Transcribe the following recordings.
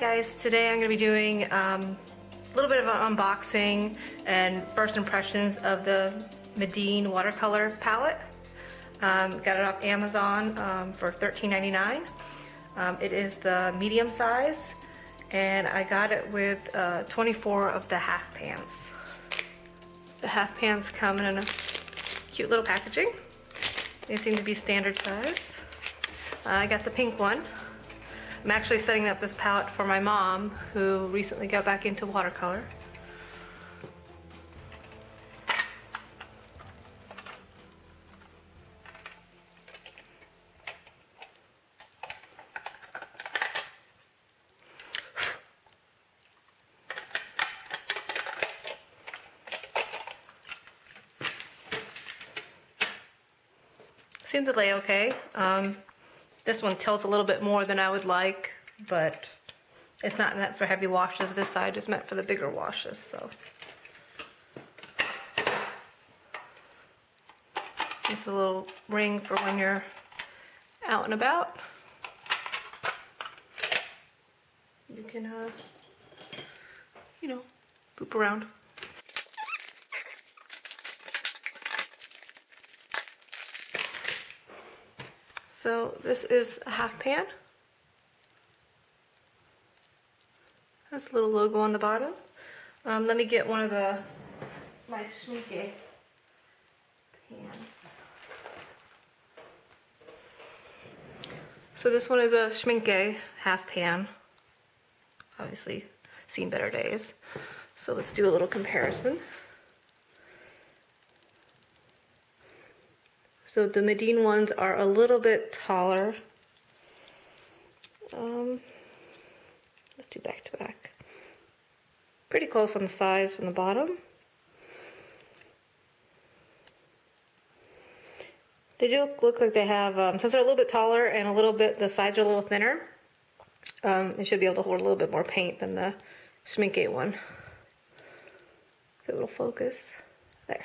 guys, today I'm going to be doing a little bit of an unboxing and first impressions of the Meeden Watercolor palette. Got it off Amazon for $13.99. It is the medium size and I got it with 24 of the half pans. The half pans come in a cute little packaging. They seem to be standard size. I got the pink one. I'm actually setting up this palette for my mom, who recently got back into watercolor. Seems to lay okay. This one tilts a little bit more than I would like, but it's not meant for heavy washes. This side is meant for the bigger washes, so. This is a little ring for when you're out and about. You can, you know, poop around. So this is a half pan. Has a little logo on the bottom. Let me get one of my Schminke pans. So this one is a Schminke half pan. Obviously, seen better days. So let's do a little comparison. So the Meeden ones are a little bit taller. Let's do back to back. Pretty close on the size from the bottom. They do look like they have, since they're a little bit taller and a little bit, the sides are a little thinner, it should be able to hold a little bit more paint than the Schminke one. So it'll focus. There.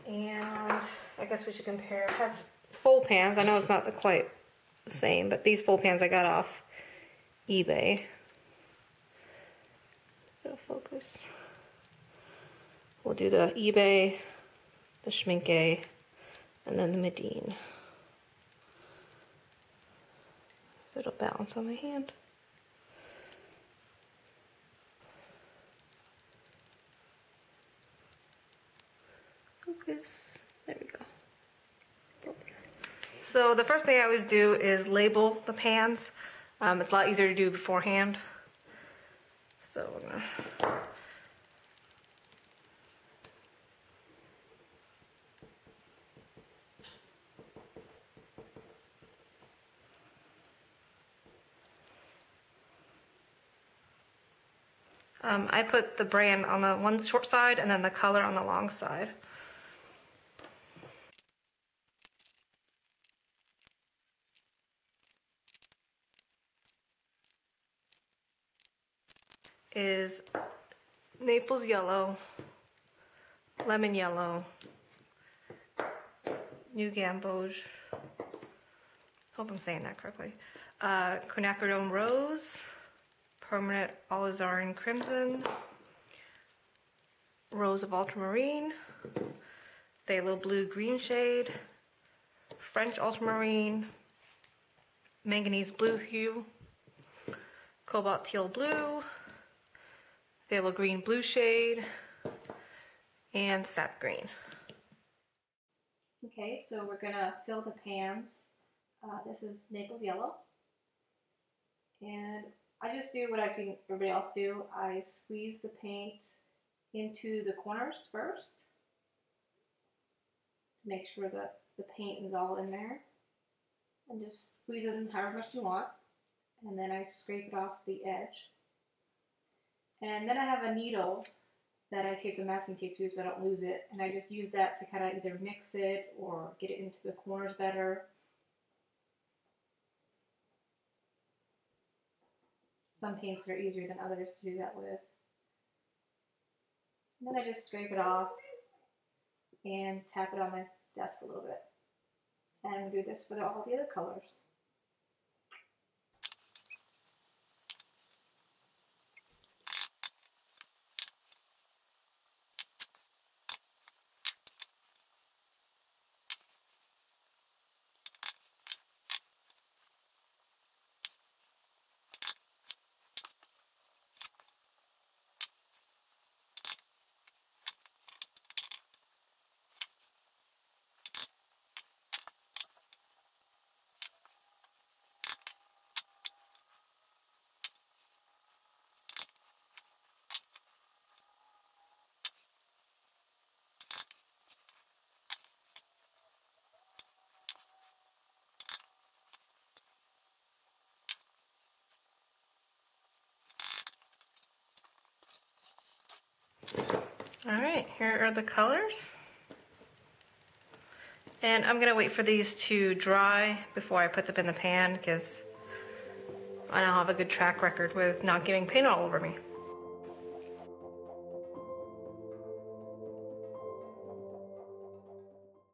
And I guess we should compare. It has full pans. I know it's not quite the same, but these full pans I got off eBay. It'll focus. We'll do the eBay, the Schminke, and then the Meeden. It'll balance on my hand. Focus. There we go. So the first thing I always do is label the pans. It's a lot easier to do beforehand. So we're gonna I put the brand on the one short side and then the color on the long side. Is Naples yellow, lemon yellow, New Gamboge, hope I'm saying that correctly, quinacridone rose, permanent alizarin crimson, rose of ultramarine, phthalo blue green shade, French ultramarine, manganese blue hue, cobalt teal blue, phthalo green blue shade, and sap green. Okay, so we're gonna fill the pans. This is Naples yellow. And I just do what I've seen everybody else do. I squeeze the paint into the corners first to make sure that the paint is all in there. And just squeeze it in however much you want. And then I scrape it off the edge. And then I have a needle that I tape the masking tape to so I don't lose it. And I just use that to kind of either mix it or get it into the corners better. Some paints are easier than others to do that with. And then I just scrape it off and tap it on my desk a little bit. And do this for all the other colors. Alright, here are the colors. And I'm gonna wait for these to dry before I put them in the pan because I don't have a good track record with not getting paint all over me.